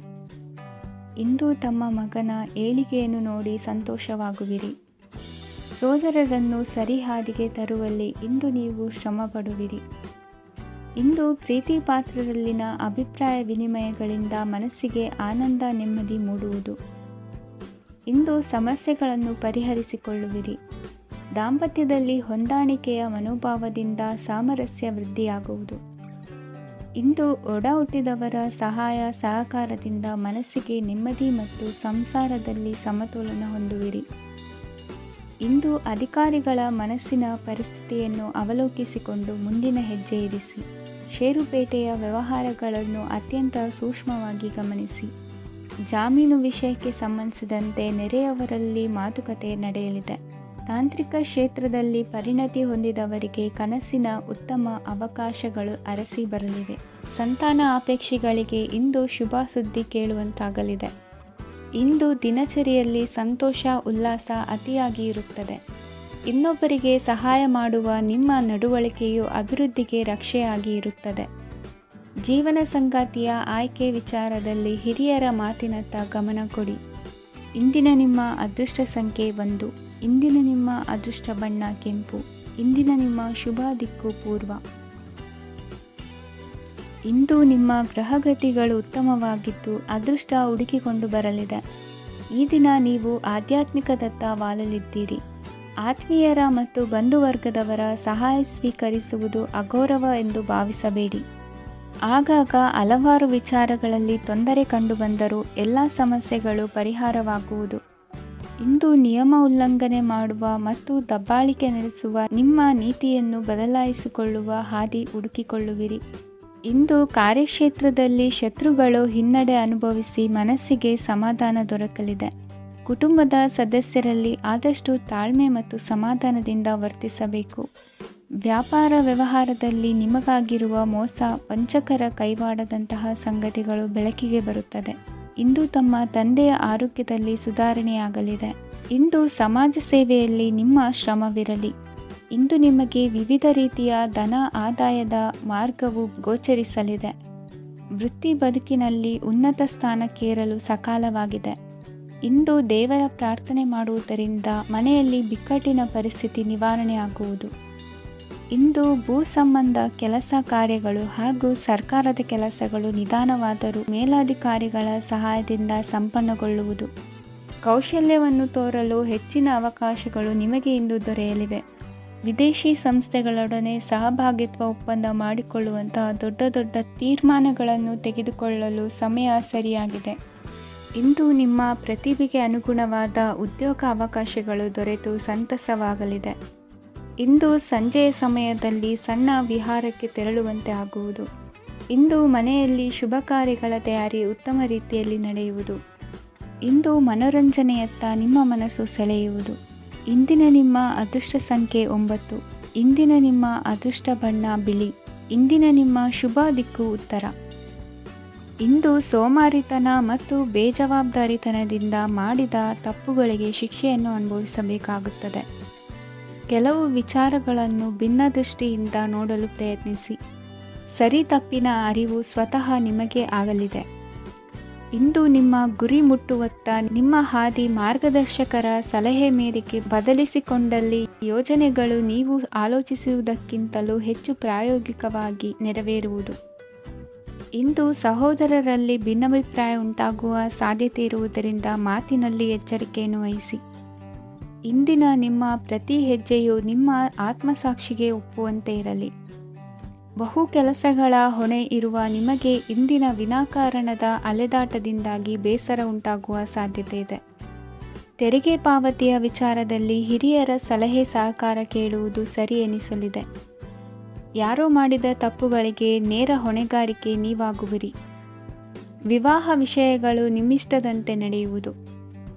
A: ಇಂದು ತಮ್ಮ ಮಗನ ಏಳಿಗೆಯನ್ನು ನೋಡಿ ಸಂತೋಷವಾಗುವಿರಿ. ಸೋದರರನ್ನು ಸರಿಹಾದಿಗೆ ತರುವಲ್ಲಿ ಇಂದು ನೀವು ಶ್ರಮಪಡುವಿರಿ. ಇಂದು ಪ್ರೀತಿ ಪಾತ್ರರಲ್ಲಿನ ಅಭಿಪ್ರಾಯ ವಿನಿಮಯಗಳಿಂದ ಮನಸ್ಸಿಗೆ ಆನಂದ ನೆಮ್ಮದಿ ಮೂಡುವುದು. ಇಂದು ಸಮಸ್ಯೆಗಳನ್ನು ಪರಿಹರಿಸಿಕೊಳ್ಳುವಿರಿ. ದಾಂಪತ್ಯದಲ್ಲಿ ಹೊಂದಾಣಿಕೆಯ ಮನೋಭಾವದಿಂದ ಸಾಮರಸ್ಯ ವೃದ್ಧಿಯಾಗುವುದು. ಇಂದು ಒಡ ಹುಟ್ಟಿದವರ ಸಹಾಯ ಸಹಕಾರದಿಂದ ಮನಸ್ಸಿಗೆ ನೆಮ್ಮದಿ ಮತ್ತು ಸಂಸಾರದಲ್ಲಿ ಸಮತೋಲನ ಹೊಂದುವಿರಿ. ಇಂದು ಅಧಿಕಾರಿಗಳ ಮನಸ್ಸಿನ ಪರಿಸ್ಥಿತಿಯನ್ನು ಅವಲೋಕಿಸಿಕೊಂಡು ಮುಂದಿನ ಹೆಜ್ಜೆ ಇರಿಸಿ. ಷೇರುಪೇಟೆಯ ವ್ಯವಹಾರಗಳನ್ನು ಅತ್ಯಂತ ಸೂಕ್ಷ್ಮವಾಗಿ ಗಮನಿಸಿ. ಜಾಮೀನು ವಿಷಯಕ್ಕೆ ಸಂಬಂಧಿಸಿದಂತೆ ನೆರೆಯವರಲ್ಲಿ ಮಾತುಕತೆ ನಡೆಯಲಿದೆ. ತಾಂತ್ರಿಕ ಕ್ಷೇತ್ರದಲ್ಲಿ ಪರಿಣತಿ ಹೊಂದಿದವರಿಗೆ ಕನಸಿನ ಉತ್ತಮ ಅವಕಾಶಗಳು ಅರಸಿ ಬರಲಿವೆ. ಸಂತಾನ ಅಪೇಕ್ಷಿಗಳಿಗೆ ಇಂದು ಶುಭ ಸುದ್ದಿ ಕೇಳುವಂತಾಗಲಿದೆ. ಇಂದು ದಿನಚರಿಯಲ್ಲಿ ಸಂತೋಷ ಉಲ್ಲಾಸ ಅತಿಯಾಗಿ ಇರುತ್ತದೆ. ಇನ್ನೊಬ್ಬರಿಗೆ ಸಹಾಯ ಮಾಡುವ ನಿಮ್ಮ ನಡವಳಿಕೆಯು ಅಭಿವೃದ್ಧಿಗೆ ರಕ್ಷೆಯಾಗಿ ಇರುತ್ತದೆ. ಜೀವನ ಸಂಗಾತಿಯ ಆಯ್ಕೆ ವಿಚಾರದಲ್ಲಿ ಹಿರಿಯರ ಮಾತಿನತ್ತ ಗಮನ ಕೊಡಿ. ಇಂದಿನ ನಿಮ್ಮ ಅದೃಷ್ಟ ಸಂಖ್ಯೆ 1. ಇಂದಿನ ನಿಮ್ಮ ಅದೃಷ್ಟ ಬಣ್ಣ ಕೆಂಪು. ಇಂದಿನ ನಿಮ್ಮ ಶುಭ ದಿಕ್ಕು ಪೂರ್ವ. ಇಂದು ನಿಮ್ಮ ಗ್ರಹಗತಿಗಳು ಉತ್ತಮವಾಗಿದ್ದು ಅದೃಷ್ಟ ಹುಡುಕಿಕೊಂಡು ಬರಲಿದೆ. ಈ ದಿನ ನೀವು ಆಧ್ಯಾತ್ಮಿಕದತ್ತ ವಾಲಲಿದ್ದೀರಿ. ಆತ್ಮೀಯರ ಮತ್ತು ಬಂಧುವರ್ಗದವರ ಸಹಾಯ ಸ್ವೀಕರಿಸುವುದು ಅಗೌರವ ಎಂದು ಭಾವಿಸಬೇಡಿ. ಆಗಾಗ ಹಲವಾರು ವಿಚಾರಗಳಲ್ಲಿ ತೊಂದರೆ ಕಂಡುಬಂದರೂ ಎಲ್ಲ ಸಮಸ್ಯೆಗಳು ಪರಿಹಾರವಾಗುವುದು. ಇಂದು ನಿಯಮ ಉಲ್ಲಂಘನೆ ಮಾಡುವ ಮತ್ತು ದಬ್ಬಾಳಿಕೆ ನಡೆಸುವ ನಿಮ್ಮ ನೀತಿಯನ್ನು ಬದಲಾಯಿಸಿಕೊಳ್ಳುವ ಹಾದಿ ಹುಡುಕಿಕೊಳ್ಳುವಿರಿ. ಇಂದು ಕಾರ್ಯಕ್ಷೇತ್ರದಲ್ಲಿ ಶತ್ರುಗಳು ಹಿನ್ನಡೆ ಅನುಭವಿಸಿ ಮನಸ್ಸಿಗೆ ಸಮಾಧಾನ ದೊರಕಲಿದೆ. ಕುಟುಂಬದ ಸದಸ್ಯರಲ್ಲಿ ಆದಷ್ಟು ತಾಳ್ಮೆ ಮತ್ತು ಸಮಾಧಾನದಿಂದ ವರ್ತಿಸಬೇಕು. ವ್ಯಾಪಾರ ವ್ಯವಹಾರದಲ್ಲಿ ನಿಮಗಾಗಿರುವ ಮೋಸ, ವಂಚಕರ ಕೈವಾಡದಂತಹ ಸಂಗತಿಗಳು ಬೆಳಕಿಗೆ ಬರುತ್ತದೆ. ಇಂದು ತಮ್ಮ ತಂದೆಯ ಆರೋಗ್ಯದಲ್ಲಿ ಸುಧಾರಣೆಯಾಗಲಿದೆ. ಇಂದು ಸಮಾಜ ಸೇವೆಯಲ್ಲಿ ನಿಮ್ಮ ಶ್ರಮವಿರಲಿ. ಇಂದು ನಿಮಗೆ ವಿವಿಧ ರೀತಿಯ ಧನ ಆದಾಯದ ಮಾರ್ಗವು ಗೋಚರಿಸಲಿದೆ. ವೃತ್ತಿ ಬದುಕಿನಲ್ಲಿ ಉನ್ನತ ಸ್ಥಾನಕ್ಕೇರಲು ಸಕಾಲವಾಗಿದೆ. ಇಂದು ದೇವರ ಪ್ರಾರ್ಥನೆ ಮಾಡುವುದರಿಂದ ಮನೆಯಲ್ಲಿ ಬಿಕ್ಕಟ್ಟಿನ ಪರಿಸ್ಥಿತಿ ನಿವಾರಣೆಯಾಗುವುದು. ಇಂದು ಭೂ ಸಂಬಂಧ ಕೆಲಸ ಕಾರ್ಯಗಳು ಹಾಗೂ ಸರ್ಕಾರದ ಕೆಲಸಗಳು ನಿಧಾನವಾದರೂ ಮೇಲಾಧಿಕಾರಿಗಳ ಸಹಾಯದಿಂದ ಸಂಪನ್ನಗೊಳ್ಳುವುದು. ಕೌಶಲ್ಯವನ್ನು ತೋರಲು ಹೆಚ್ಚಿನ ಅವಕಾಶಗಳು ನಿಮಗೆ ಇಂದು ದೊರೆಯಲಿವೆ. ವಿದೇಶಿ ಸಂಸ್ಥೆಗಳೊಡನೆ ಸಹಭಾಗಿತ್ವ ಒಪ್ಪಂದ ಮಾಡಿಕೊಳ್ಳುವಂತಹ ದೊಡ್ಡ ದೊಡ್ಡ ತೀರ್ಮಾನಗಳನ್ನು ತೆಗೆದುಕೊಳ್ಳಲು ಸಮಯ ಸರಿಯಾಗಿದೆ. ಇಂದು ನಿಮ್ಮ ಪ್ರತಿಭೆಗೆ ಅನುಗುಣವಾದ ಉದ್ಯೋಗ ಅವಕಾಶಗಳು ದೊರೆತು ಸಂತಸವಾಗಲಿದೆ. ಇಂದು ಸಂಜೆಯ ಸಮಯದಲ್ಲಿ ಸಣ್ಣ ವಿಹಾರಕ್ಕೆ ತೆರಳುವಂತೆ ಆಗುವುದು. ಇಂದು ಮನೆಯಲ್ಲಿ ಶುಭ ಕಾರ್ಯಗಳ ತಯಾರಿ ಉತ್ತಮ ರೀತಿಯಲ್ಲಿ ನಡೆಯುವುದು. ಇಂದು ಮನೋರಂಜನೆಯತ್ತ ನಿಮ್ಮ ಮನಸ್ಸು ಸೆಳೆಯುವುದು. ಇಂದಿನ ನಿಮ್ಮ ಅದೃಷ್ಟ ಸಂಖ್ಯೆ 9. ಇಂದಿನ ನಿಮ್ಮ ಅದೃಷ್ಟ ಬಣ್ಣ ಬಿಳಿ. ಇಂದಿನ ನಿಮ್ಮ ಶುಭ ದಿಕ್ಕು ಉತ್ತರ. ಇಂದು ಸೋಮಾರಿತನ ಮತ್ತು ಬೇಜವಾಬ್ದಾರಿತನದಿಂದ ಮಾಡಿದ ತಪ್ಪುಗಳಿಗೆ ಶಿಕ್ಷೆಯನ್ನು ಅನುಭವಿಸಬೇಕಾಗುತ್ತದೆ. ಕೆಲವು ವಿಚಾರಗಳನ್ನು ಭಿನ್ನ ದೃಷ್ಟಿಯಿಂದ ನೋಡಲು ಪ್ರಯತ್ನಿಸಿ. ಸರಿ ತಪ್ಪಿನ ಅರಿವು ಸ್ವತಃ ನಿಮಗೆ ಆಗಲಿದೆ. ಇಂದು ನಿಮ್ಮ ಗುರಿ ಮುಟ್ಟುವತ್ತ ನಿಮ್ಮ ಹಾದಿ ಮಾರ್ಗದರ್ಶಕರ ಸಲಹೆ ಮೇರೆಗೆ ಬದಲಿಸಿಕೊಂಡಲ್ಲಿ ಯೋಜನೆಗಳು ನೀವು ಆಲೋಚಿಸುವುದಕ್ಕಿಂತಲೂ ಹೆಚ್ಚು ಪ್ರಾಯೋಗಿಕವಾಗಿ ನೆರವೇರುವುದು. ಇಂದು ಸಹೋದರರಲ್ಲಿ ಭಿನ್ನಾಭಿಪ್ರಾಯ ಉಂಟಾಗುವ ಸಾಧ್ಯತೆ ಇರುವುದರಿಂದ ಮಾತಿನಲ್ಲಿ ಎಚ್ಚರಿಕೆಯನ್ನು ವಹಿಸಿ. ಇಂದಿನ ನಿಮ್ಮ ಪ್ರತಿ ಹೆಜ್ಜೆಯು ನಿಮ್ಮ ಆತ್ಮಸಾಕ್ಷಿಗೆ ಒಪ್ಪುವಂತೆ ಇರಲಿ. ಬಹು ಕೆಲಸಗಳ ಹೊಣೆ ಇರುವ ನಿಮಗೆ ಇಂದಿನ ವಿನಾಕಾರಣದ ಅಲೆದಾಟದಿಂದಾಗಿ ಬೇಸರ ಉಂಟಾಗುವ ಸಾಧ್ಯತೆ ಇದೆ. ತೆರಿಗೆ ಪಾವತಿಯ ವಿಚಾರದಲ್ಲಿ ಹಿರಿಯರ ಸಲಹೆ ಸಹಕಾರ ಕೇಳುವುದು ಸರಿ ಎನಿಸಲಿದೆ. ಯಾರೋ ಮಾಡಿದ ತಪ್ಪುಗಳಿಗೆ ನೇರ ಹೊಣೆಗಾರಿಕೆ ನೀವಾಗುವಿರಿ. ವಿವಾಹ ವಿಷಯಗಳು ನಿಮ್ಮಿಷ್ಟದಂತೆ ನಡೆಯುವುದು.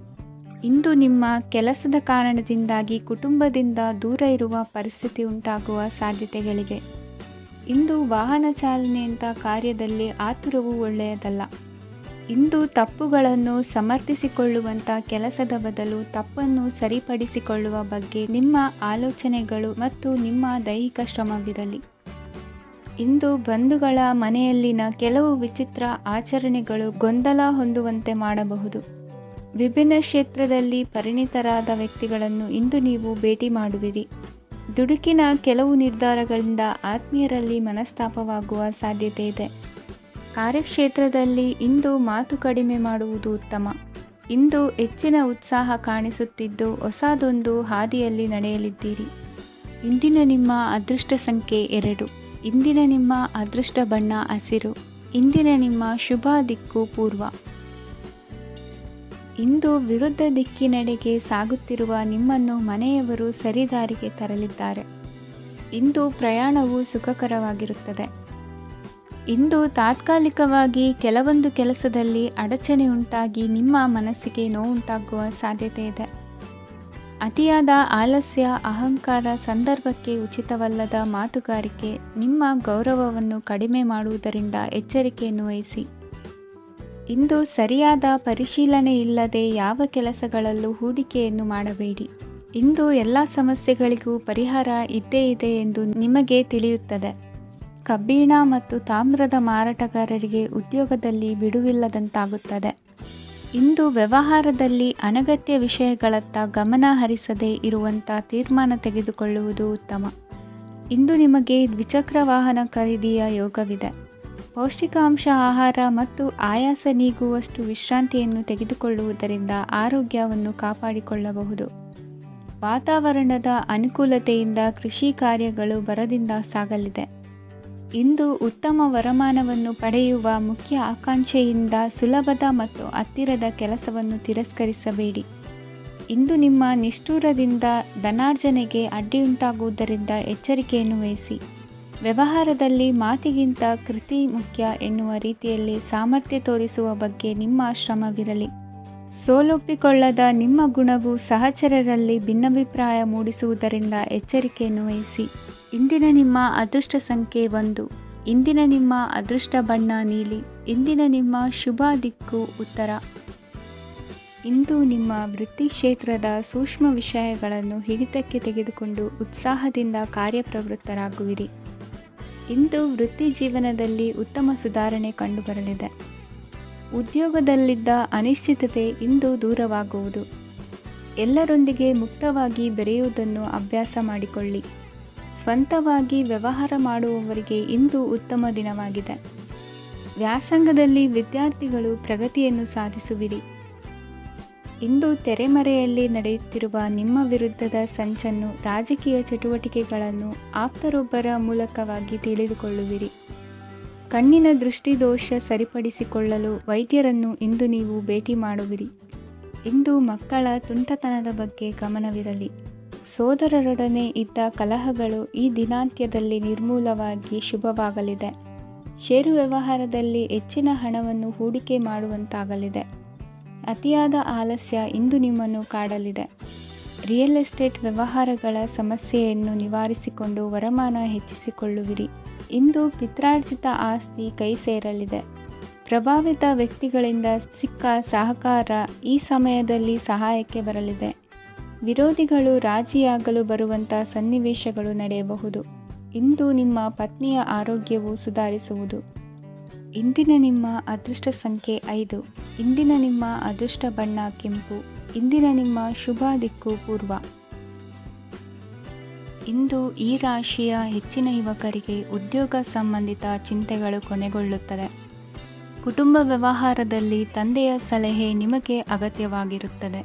A: ಇಂದು ನಿಮ್ಮ ಕೆಲಸದ ಕಾರಣದಿಂದಾಗಿ ಕುಟುಂಬದಿಂದ ದೂರ ಇರುವ ಪರಿಸ್ಥಿತಿ ಉಂಟಾಗುವ ಸಾಧ್ಯತೆಗಳಿವೆ. ಇಂದು ವಾಹನ ಚಾಲನೆಯಂಥ ಕಾರ್ಯದಲ್ಲಿ ಆತುರವು ಒಳ್ಳೆಯದಲ್ಲ. ಇಂದು ತಪ್ಪುಗಳನ್ನು ಸಮರ್ಥಿಸಿಕೊಳ್ಳುವಂಥ ಕೆಲಸದ ಬದಲು ತಪ್ಪನ್ನು ಸರಿಪಡಿಸಿಕೊಳ್ಳುವ ಬಗ್ಗೆ ನಿಮ್ಮ ಆಲೋಚನೆಗಳು ಮತ್ತು ನಿಮ್ಮ ದೈಹಿಕ ಶ್ರಮವಿರಲಿ. ಇಂದು ಬಂಧುಗಳ ಮನೆಯಲ್ಲಿನ ಕೆಲವು ವಿಚಿತ್ರ ಆಚರಣೆಗಳು ಗೊಂದಲ ಹೊಂದುವಂತೆ ಮಾಡಬಹುದು. ವಿಭಿನ್ನ ಕ್ಷೇತ್ರದಲ್ಲಿ ಪರಿಣಿತರಾದ ವ್ಯಕ್ತಿಗಳನ್ನು ಇಂದು ನೀವು ಭೇಟಿ ಮಾಡುವಿರಿ. ದುಡುಕಿನ ಕೆಲವು ನಿರ್ಧಾರಗಳಿಂದ ಆತ್ಮೀಯರಲ್ಲಿ ಮನಸ್ತಾಪವಾಗುವ ಸಾಧ್ಯತೆ ಇದೆ. ಕಾರ್ಯಕ್ಷೇತ್ರದಲ್ಲಿ ಇಂದು ಮಾತು ಕಡಿಮೆ ಮಾಡುವುದು ಉತ್ತಮ. ಇಂದು ಹೆಚ್ಚಿನ ಉತ್ಸಾಹ ಕಾಣಿಸುತ್ತಿದ್ದು ಹೊಸದೊಂದು ಹಾದಿಯಲ್ಲಿ ನಡೆಯಲಿದ್ದೀರಿ. ಇಂದಿನ ನಿಮ್ಮ ಅದೃಷ್ಟ ಸಂಖ್ಯೆ 2. ಇಂದಿನ ನಿಮ್ಮ ಅದೃಷ್ಟ ಬಣ್ಣ ಹಸಿರು. ಇಂದಿನ ನಿಮ್ಮ ಶುಭ ದಿಕ್ಕು ಪೂರ್ವ. ಇಂದು ವಿರುದ್ಧ ದಿಕ್ಕಿನೆಡೆಗೆ ಸಾಗುತ್ತಿರುವ ನಿಮ್ಮನ್ನು ಮನೆಯವರು ಸರಿದಾರಿಗೆ ತರಲಿದ್ದಾರೆ. ಇಂದು ಪ್ರಯಾಣವು ಸುಖಕರವಾಗಿರುತ್ತದೆ. ಇಂದು ತಾತ್ಕಾಲಿಕವಾಗಿ ಕೆಲವೊಂದು ಕೆಲಸದಲ್ಲಿ ಅಡಚಣೆ ಉಂಟಾಗಿ ನಿಮ್ಮ ಮನಸ್ಸಿಗೆ ನೋವುಂಟಾಗುವ ಸಾಧ್ಯತೆ ಇದೆ. ಅತಿಯಾದ ಆಲಸ್ಯ, ಅಹಂಕಾರ, ಸಂದರ್ಭಕ್ಕೆ ಉಚಿತವಲ್ಲದ ಮಾತುಗಾರಿಕೆ ನಿಮ್ಮ ಗೌರವವನ್ನು ಕಡಿಮೆ ಮಾಡುವುದರಿಂದ ಎಚ್ಚರಿಕೆಯನ್ನು ವಹಿಸಿ. ಇಂದು ಸರಿಯಾದ ಪರಿಶೀಲನೆ ಇಲ್ಲದೆ ಯಾವ ಕೆಲಸಗಳಲ್ಲೂ ಹೂಡಿಕೆಯನ್ನು ಮಾಡಬೇಡಿ. ಇಂದು ಎಲ್ಲ ಸಮಸ್ಯೆಗಳಿಗೂ ಪರಿಹಾರ ಇದ್ದೇ ಇದೆ ಎಂದು ನಿಮಗೆ ತಿಳಿಯುತ್ತದೆ. ಕಬ್ಬಿಣ ಮತ್ತು ತಾಮ್ರದ ಮಾರಾಟಗಾರರಿಗೆ ಉದ್ಯೋಗದಲ್ಲಿ ಬಿಡುವಿಲ್ಲದಂತಾಗುತ್ತದೆ. ಇಂದು ವ್ಯವಹಾರದಲ್ಲಿ ಅನಗತ್ಯ ವಿಷಯಗಳತ್ತ ಗಮನ ಹರಿಸದೇ ಇರುವಂಥ ತೀರ್ಮಾನ ತೆಗೆದುಕೊಳ್ಳುವುದು ಉತ್ತಮ. ಇಂದು ನಿಮಗೆ ದ್ವಿಚಕ್ರ ವಾಹನ ಖರೀದಿಯ ಯೋಗವಿದೆ. ಪೌಷ್ಟಿಕಾಂಶ ಆಹಾರ ಮತ್ತು ಆಯಾಸ ನೀಗುವಷ್ಟು ವಿಶ್ರಾಂತಿಯನ್ನು ತೆಗೆದುಕೊಳ್ಳುವುದರಿಂದ ಆರೋಗ್ಯವನ್ನು ಕಾಪಾಡಿಕೊಳ್ಳಬಹುದು. ವಾತಾವರಣದ ಅನುಕೂಲತೆಯಿಂದ ಕೃಷಿ ಕಾರ್ಯಗಳು ಬರದಿಂದ ಸಾಗಲಿದೆ. ಇಂದು ಉತ್ತಮ ವರಮಾನವನ್ನು ಪಡೆಯುವ ಮುಖ್ಯ ಆಕಾಂಕ್ಷೆಯಿಂದ ಸುಲಭದ ಮತ್ತು ಹತ್ತಿರದ ಕೆಲಸವನ್ನು ತಿರಸ್ಕರಿಸಬೇಡಿ. ಇಂದು ನಿಮ್ಮ ನಿಷ್ಠುರದಿಂದ ಧನಾರ್ಜನೆಗೆ ಅಡ್ಡಿಯುಂಟಾಗುವುದರಿಂದ ಎಚ್ಚರಿಕೆಯನ್ನು ವಹಿಸಿ. ವ್ಯವಹಾರದಲ್ಲಿ ಮಾತಿಗಿಂತ ಕೃತಿ ಮುಖ್ಯ ಎನ್ನುವ ರೀತಿಯಲ್ಲಿ ಸಾಮರ್ಥ್ಯ ತೋರಿಸುವ ಬಗ್ಗೆ ನಿಮ್ಮ ಶ್ರಮವಿರಲಿ. ಸೋಲೊಪ್ಪಿಕೊಳ್ಳದ ನಿಮ್ಮ ಗುಣವು ಸಹಚರರಲ್ಲಿ ಭಿನ್ನಾಭಿಪ್ರಾಯ ಮೂಡಿಸುವುದರಿಂದ ಎಚ್ಚರಿಕೆಯನ್ನು ವಹಿಸಿ. ಇಂದಿನ ನಿಮ್ಮ ಅದೃಷ್ಟ ಸಂಖ್ಯೆ 1. ಇಂದಿನ ನಿಮ್ಮ ಅದೃಷ್ಟ ಬಣ್ಣ ನೀಲಿ. ಇಂದಿನ ನಿಮ್ಮ ಶುಭ ದಿಕ್ಕು ಉತ್ತರ. ಇಂದು ನಿಮ್ಮ ವೃತ್ತಿ ಕ್ಷೇತ್ರದ ಸೂಕ್ಷ್ಮ ವಿಷಯಗಳನ್ನು ಹಿಡಿತಕ್ಕೆ ತೆಗೆದುಕೊಂಡು ಉತ್ಸಾಹದಿಂದ ಕಾರ್ಯಪ್ರವೃತ್ತರಾಗುವಿರಿ. ಇಂದು ವೃತ್ತಿ ಜೀವನದಲ್ಲಿ ಉತ್ತಮ ಸುಧಾರಣೆ ಕಂಡುಬರಲಿದೆ. ಉದ್ಯೋಗದಲ್ಲಿದ್ದ ಅನಿಶ್ಚಿತತೆ ಇಂದು ದೂರವಾಗುವುದು. ಎಲ್ಲರೊಂದಿಗೆ ಮುಕ್ತವಾಗಿ ಬೆರೆಯುವುದನ್ನು ಅಭ್ಯಾಸ ಮಾಡಿಕೊಳ್ಳಿ. ಸ್ವಂತವಾಗಿ ವ್ಯವಹಾರ ಮಾಡುವವರಿಗೆ ಇಂದು ಉತ್ತಮ ದಿನವಾಗಿದೆ. ವ್ಯಾಸಂಗದಲ್ಲಿ ವಿದ್ಯಾರ್ಥಿಗಳು ಪ್ರಗತಿಯನ್ನು ಸಾಧಿಸುವಿರಿ. ಇಂದು ತೆರೆಮರೆಯಲ್ಲಿ ನಡೆಯುತ್ತಿರುವ ನಿಮ್ಮ ವಿರುದ್ಧದ ಸಂಚನ್ನು, ರಾಜಕೀಯ ಚಟುವಟಿಕೆಗಳನ್ನು ಆಪ್ತರೊಬ್ಬರ ಮೂಲಕವಾಗಿ ತಿಳಿದುಕೊಳ್ಳುವಿರಿ. ಕಣ್ಣಿನ ದೃಷ್ಟಿದೋಷ ಸರಿಪಡಿಸಿಕೊಳ್ಳಲು ವೈದ್ಯರನ್ನು ಇಂದು ನೀವು ಭೇಟಿ ಮಾಡುವಿರಿ. ಇಂದು ಮಕ್ಕಳ ತುಂಟತನದ ಬಗ್ಗೆ ಗಮನವಿರಲಿ. ಸೋದರರೊಡನೆ ಇದ್ದ ಕಲಹಗಳು ಈ ದಿನಾಂತ್ಯದಲ್ಲಿ ನಿರ್ಮೂಲವಾಗಿ ಶುಭವಾಗಲಿದೆ. ಷೇರು ವ್ಯವಹಾರದಲ್ಲಿ ಹೆಚ್ಚಿನ ಹಣವನ್ನು ಹೂಡಿಕೆ ಮಾಡುವಂತಾಗಲಿದೆ. ಅತಿಯಾದ ಆಲಸ್ಯ ಇಂದು ನಿಮ್ಮನ್ನು ಕಾಡಲಿದೆ. ರಿಯಲ್ ಎಸ್ಟೇಟ್ ವ್ಯವಹಾರಗಳ ಸಮಸ್ಯೆಯನ್ನು ನಿವಾರಿಸಿಕೊಂಡು ವರಮಾನ ಹೆಚ್ಚಿಸಿಕೊಳ್ಳುವಿರಿ. ಇಂದು ಪಿತ್ರಾರ್ಜಿತ ಆಸ್ತಿ ಕೈ ಸೇರಲಿದೆ. ಪ್ರಭಾವಿತ ವ್ಯಕ್ತಿಗಳಿಂದ ಸಿಕ್ಕ ಸಹಕಾರ ಈ ಸಮಯದಲ್ಲಿ ಸಹಾಯಕ್ಕೆ ಬರಲಿದೆ. ವಿರೋಧಿಗಳು ರಾಜಿಯಾಗಲು ಬರುವಂಥ ಸನ್ನಿವೇಶಗಳು ನಡೆಯಬಹುದು. ಇಂದು ನಿಮ್ಮ ಪತ್ನಿಯ ಆರೋಗ್ಯವು ಸುಧಾರಿಸುವುದು. ಇಂದಿನ ನಿಮ್ಮ ಅದೃಷ್ಟ ಸಂಖ್ಯೆ 5. ಇಂದಿನ ನಿಮ್ಮ ಅದೃಷ್ಟ ಬಣ್ಣ ಕೆಂಪು. ಇಂದಿನ ನಿಮ್ಮ ಶುಭ ದಿಕ್ಕು ಪೂರ್ವ. ಇಂದು ಈ ರಾಶಿಯ ಹೆಚ್ಚಿನ ಯುವಕರಿಗೆ ಉದ್ಯೋಗ ಸಂಬಂಧಿತ ಚಿಂತೆಗಳು ಕೊನೆಗೊಳ್ಳುತ್ತದೆ. ಕುಟುಂಬ ವ್ಯವಹಾರದಲ್ಲಿ ತಂದೆಯ ಸಲಹೆ ನಿಮಗೆ ಅಗತ್ಯವಾಗಿರುತ್ತದೆ.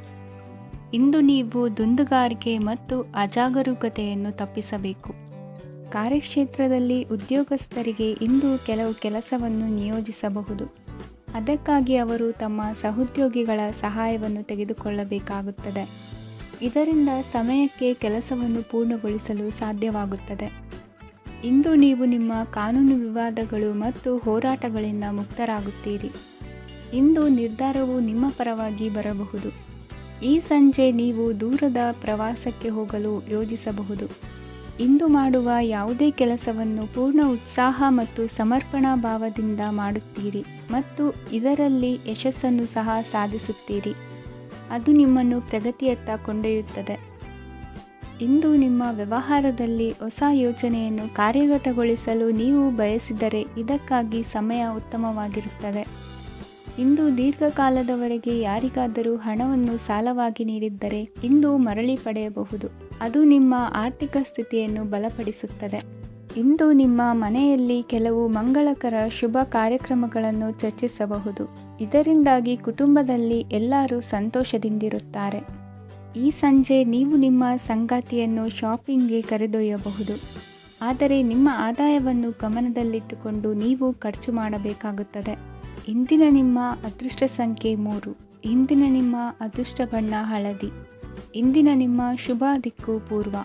A: ಇಂದು ನೀವು ದುಂದುಗಾರಿಕೆ ಮತ್ತು ಅಜಾಗರೂಕತೆಯನ್ನು ತಪ್ಪಿಸಬೇಕು. ಕಾರ್ಯಕ್ಷೇತ್ರದಲ್ಲಿ ಉದ್ಯೋಗಸ್ಥರಿಗೆ ಇಂದು ಕೆಲವು ಕೆಲಸವನ್ನು ನಿಯೋಜಿಸಬಹುದು. ಅದಕ್ಕಾಗಿ ಅವರು ತಮ್ಮ ಸಹೋದ್ಯೋಗಿಗಳ ಸಹಾಯವನ್ನು ತೆಗೆದುಕೊಳ್ಳಬೇಕಾಗುತ್ತದೆ. ಇದರಿಂದ ಸಮಯಕ್ಕೆ ಕೆಲಸವನ್ನು ಪೂರ್ಣಗೊಳಿಸಲು ಸಾಧ್ಯವಾಗುತ್ತದೆ. ಇಂದು ನೀವು ನಿಮ್ಮ ಕಾನೂನು ವಿವಾದಗಳು ಮತ್ತು ಹೋರಾಟಗಳಿಂದ ಮುಕ್ತರಾಗುತ್ತೀರಿ. ಇಂದು ನಿರ್ಧಾರವು ನಿಮ್ಮ ಪರವಾಗಿ ಬರಬಹುದು. ಈ ಸಂಜೆ ನೀವು ದೂರದ ಪ್ರವಾಸಕ್ಕೆ ಹೋಗಲು ಯೋಜಿಸಬಹುದು. ಇಂದು ಮಾಡುವ ಯಾವುದೇ ಕೆಲಸವನ್ನು ಪೂರ್ಣ ಉತ್ಸಾಹ ಮತ್ತು ಸಮರ್ಪಣಾ ಭಾವದಿಂದ ಮಾಡುತ್ತೀರಿ ಮತ್ತು ಇದರಲ್ಲಿ ಯಶಸ್ಸನ್ನು ಸಹ ಸಾಧಿಸುತ್ತೀರಿ. ಅದು ನಿಮ್ಮನ್ನು ಪ್ರಗತಿಯತ್ತ ಕೊಂಡೊಯ್ಯುತ್ತದೆ. ಇಂದು ನಿಮ್ಮ ವ್ಯವಹಾರದಲ್ಲಿ ಹೊಸ ಯೋಜನೆಯನ್ನು ಕಾರ್ಯಗತಗೊಳಿಸಲು ನೀವು ಬಯಸಿದರೆ ಇದಕ್ಕಾಗಿ ಸಮಯ ಉತ್ತಮವಾಗಿರುತ್ತದೆ. ಇಂದು ದೀರ್ಘಕಾಲದವರೆಗೆ ಯಾರಿಗಾದರೂ ಹಣವನ್ನು ಸಾಲವಾಗಿ ನೀಡಿದ್ದರೆ ಇಂದು ಮರಳಿ ಪಡೆಯಬಹುದು. ಅದು ನಿಮ್ಮ ಆರ್ಥಿಕ ಸ್ಥಿತಿಯನ್ನು ಬಲಪಡಿಸುತ್ತದೆ. ಇಂದು ನಿಮ್ಮ ಮನೆಯಲ್ಲಿ ಕೆಲವು ಮಂಗಳಕರ ಶುಭ ಕಾರ್ಯಕ್ರಮಗಳನ್ನು ಚರ್ಚಿಸಬಹುದು. ಇದರಿಂದಾಗಿ ಕುಟುಂಬದಲ್ಲಿ ಎಲ್ಲರೂ ಸಂತೋಷದಿಂದಿರುತ್ತಾರೆ. ಈ ಸಂಜೆ ನೀವು ನಿಮ್ಮ ಸಂಗಾತಿಯನ್ನು ಶಾಪಿಂಗ್ಗೆ ಕರೆದೊಯ್ಯಬಹುದು. ಆದರೆ ನಿಮ್ಮ ಆದಾಯವನ್ನು ಗಮನದಲ್ಲಿಟ್ಟುಕೊಂಡು ನೀವು ಖರ್ಚು ಮಾಡಬೇಕಾಗುತ್ತದೆ. ಇಂದಿನ ನಿಮ್ಮ ಅದೃಷ್ಟ ಸಂಖ್ಯೆ 3. ಇಂದಿನ ನಿಮ್ಮ ಅದೃಷ್ಟ ಬಣ್ಣ ಹಳದಿ. ಇಂದಿನ ನಿಮ್ಮ ಶುಭ ದಿಕ್ಕು ಪೂರ್ವ.